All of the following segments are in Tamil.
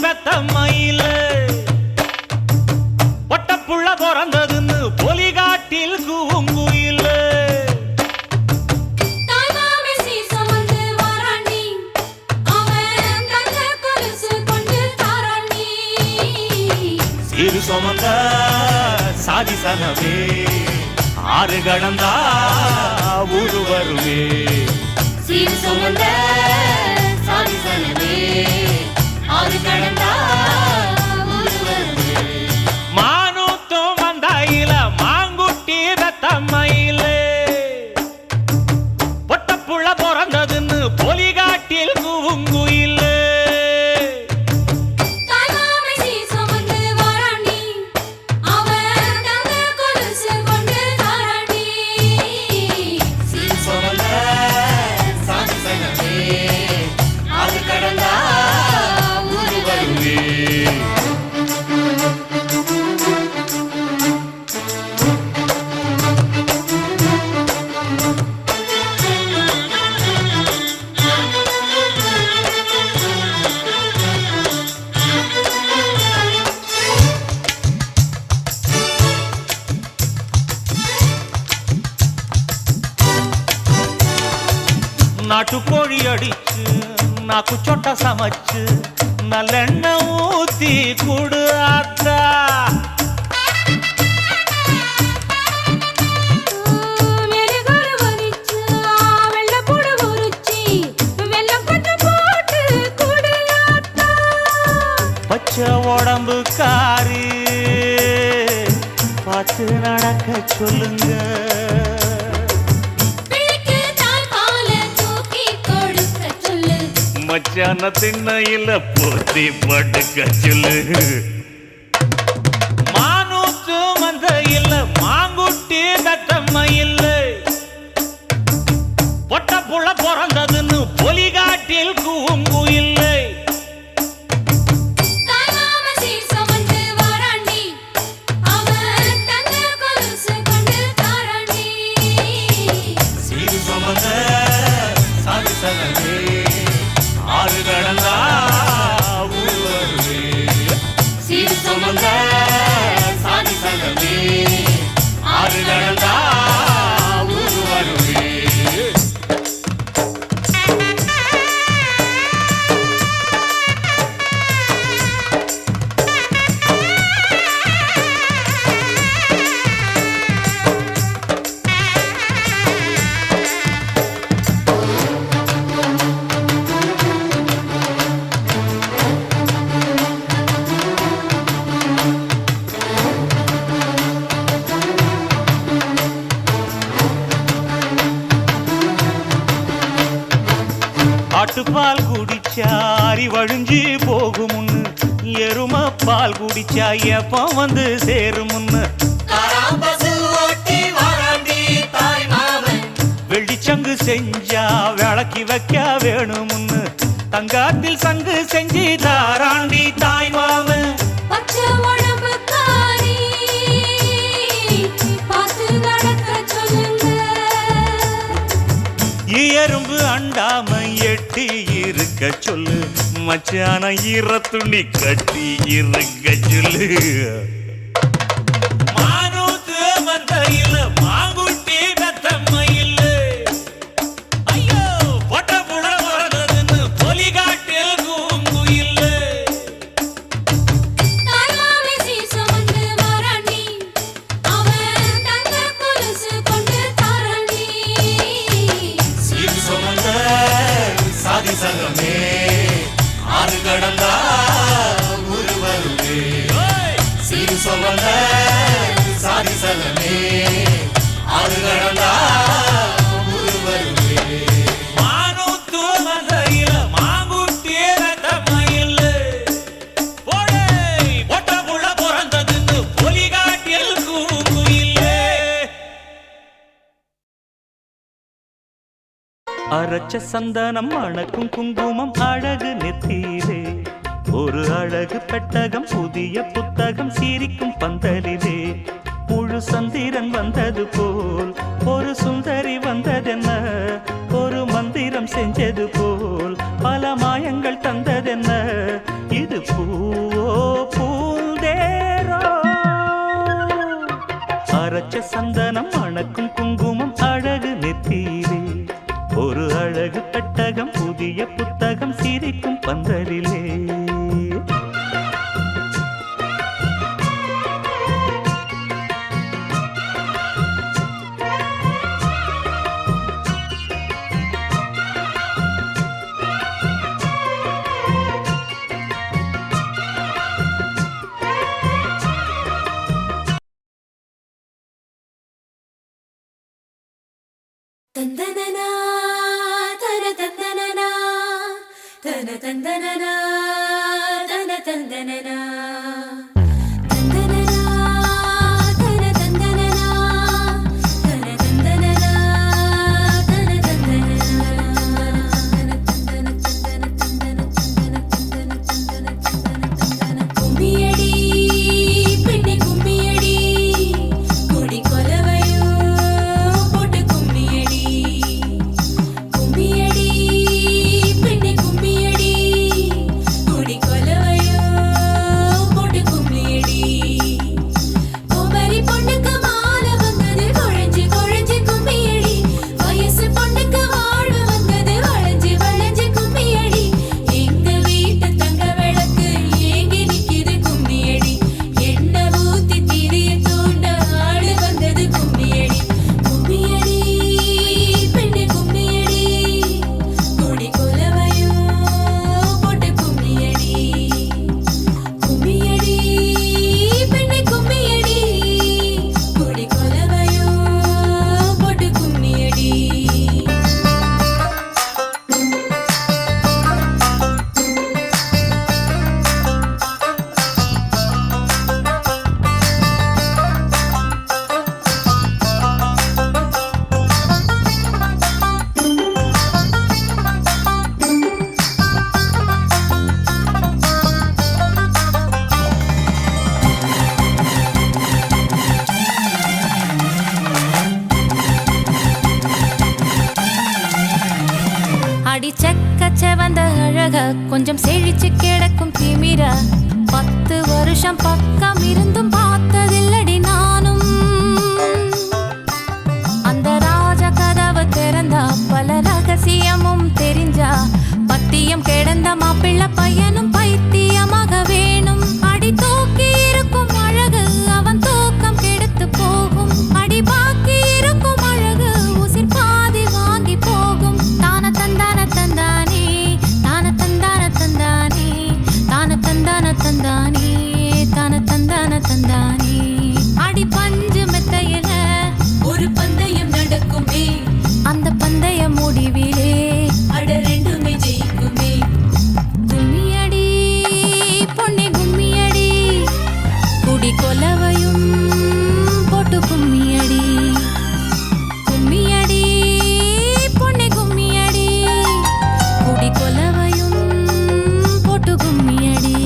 பெத்த மயில பொட்டப்புள்ள பிறந்ததுன்னு பொலிகாட்டில் கூங்குயில சீரு சுமந்த சாதி சனவே ஆறு கடந்தா ஊரு வருவே சீரு சுமந்த சாதி சனவே ஆறு கடந்தா ஊரு வருவே மானூத்தும் வந்தாயில மாங்குட்டி ரத்தம்மையில பொட்டப்புள்ள பிறந்ததுன்னு பொலிகாட்டில் கூங்குயில நாட்டுக்கோழி அடிச்சு நாக்கு சொட்ட சமைச்சு நல்லெண்ணெய் ஊத்தி குடு ஆத்தா பச்சை உடம்பு காரி பார்த்து நடக்க சொல்லுங்க மச்சான திண்ணையில போத்தி படுக்க சொல்லு மானூத்து மந்த இல்ல மாங்குட்டி தத்தம்ம இல்ல பொட்ட புள்ள பிறந்ததுன்னு பொலிகாட்டில் கூங்கு இல்லை சீரு சுமந்த சாதி சனவே ஆறு கடந்தா ஊரு வருவே சீரு சுமந்த சாதி சனவே ஆறு கடந்தா ஊரு வருவே ஆட்டுப்பால் குடிச்சா அறிவழிஞ்சு போகுமுன்னு எரும பால் குடிச்சா எப்ப வந்து சேருமுன்னு வெள்ளிச்சங்கு செஞ்சா விளக்கி வைக்க வேணுமுன்னு தங்காத்தில் சங்கு செஞ்சு தாராண்டி தாய் மாமன் எறும்பு அண்டாம எட்டி இருக்க சொல்லு மச்சான ஈர துணி கட்டி இருக்க சொல்லு மானூத்து மந்த இல்ல மாங்குட்டி தத்தம்ம இல்ல ஐயோ பொட்ட புள்ள பிறந்ததுன்னு பொலிகாட்டில் கூங்கு இல்ல சாதி சங்கமே ஆறு கடந்தா ஊரு வருவே சீரு சுமந்த சாதி சங்கமே ஆறு கடந்தா ஊரு வருவே மானூத்து மந்தையில மாங்குட்டி ரத்தம்ம இல்ல பொட்ட புள்ள பிறந்ததுன்னு பொலிகாட்டில் கூங்கு இல்ல அரைச்ச சந்தனம் அணக்கும் குங்குமம் அழகு நெத்தியிலே ஒரு அழகு பெட்டகம் புதிய புத்தகம் சிரிக்கும் பந்தலிலே முழு சந்திரன் வந்தது போல் ஒரு சுந்தரி வந்ததென்ன ஒரு மந்திரம் செஞ்சது போல் பல மாயங்கள் தந்ததென்ன இது இது பூவோ பூந்தேரோ அரைச்ச சந்தனம் மணக்கும் குங்குமம் அழகு நெத்தியிலே ஒரு அழகு பெட்டகம் புதிய புத்தகம் சிரிக்கும் பந்தலிலே தந்தனனா தன தந்தனனா தன தந்தனனா தன தந்தனனா தந்தனனா தன தந்தனனா தன தந்தனனா தன தந்தனனா கும்மியடி பெண்ணே கும்மியடி குடி கொலவையோ போட்டு கும்மியடி கும்மியடி பெண்ணே கும்மியடி குடி கொலவையோ போட்டு கும்மியடி கோமரி பொண்ணுக்கு மாலை வந்தது குழஞ்சு குழஞ்சு கும்மியடி வயசு பொண்ணுக்கு வாழ்வு வந்தது வளைஞ்சு வளைஞ்சு கும்மியடி எங்க வீட்டு தங்க விளக்கு ஏங்கி நிக்குது கும்மியடி எண்ணெய் ஊத்தி திரிய தூண்ட ஆடு வந்தது கும்மியடி கும்மியடி பெண்ணே கும்மியடி குடி கொலவையோ போட்டு கும்மியடி கும்மியடி பெண்ணே கும்மியடி குடி கொலவையோ போட்டு கும்மியடி அடி செக்க செவந்த அழக கொஞ்சம் செழிச்சு கிடக்கும் திமிர 10 வருஷம் பக்கம் இருந்தும் பார்த்ததில்லடி நானும் அந்த ராஜ கதவு திறந்தா பல ரகசியமும் தெரிஞ்சா பத்தியம் கிடந்த மாப்பிள்ள பையனும் பைத்தியமாக வேணும் அடி தூக்கி இருக்கும் அழகு அவன் தூக்கம் கெடுத்து போகும் அடி பாக்கி இருக்கும் அழகு உசிர் பாதி வாங்கி போகும் தான தந்தான தந்தானே தான தந்தான தந்தானே தான தந்தான தந்தானே தான தந்தான தந்தானே அடி பஞ்சு மெத்தையில ஒரு பந்தயம் நடக்குமே அந்த பந்தய முடிவிலே அட ரெண்டுமே ஜெயிக்குமே கும்மியடி பொன்னே கும்மியடி குடி கொலவையும் போட்டு கும்மியடி கும்மியடி பொன்னே கும்மியடி குடி கொலவையும் போட்டு கும்மியடி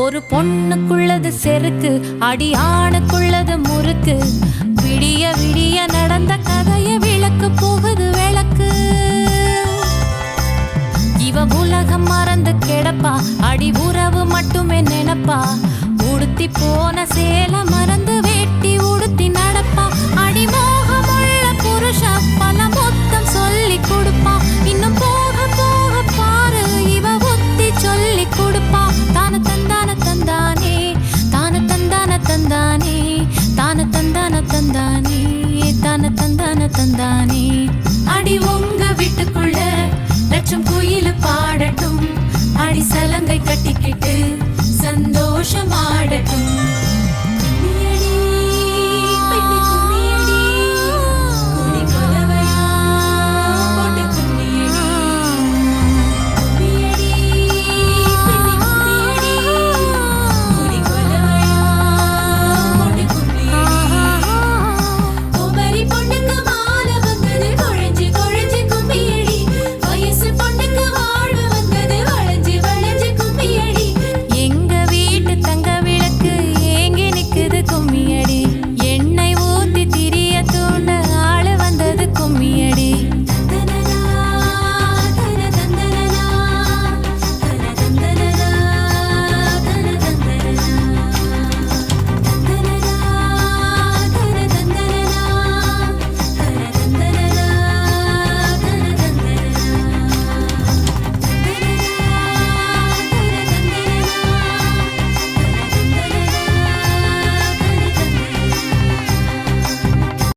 ஒரு பொண்ணுக்குள்ளது செருக்கு அடி ஆணுக்குள்ளது முறுக்கு விடிய விடிய நடந்த கதைய விளக்கு போகுது விளக்கு இவ உலகம் மறந்து கிடப்பா அடி உறவு மட்டுமே நினைப்பா உடுத்தி போன சேல மறந்து வேட்டி உடுத்தி நடப்பா அடி மோகமுள்ள புருஷ பல மொத்தம் சொல்லி கொடுப்பா இன்னும் போக போக பாரு இவ ஒத்தி சொல்லி கொடுப்பா தான தந்தான தந்தானே தான தந்தான தந்தானே தான தந்தான தந்தானே தான தந்தான தந்தானே அடி உங்க வீட்டுக்குள்ள லட்சம் குயில் பாடட்டும் அடி சலங்கை கட்டி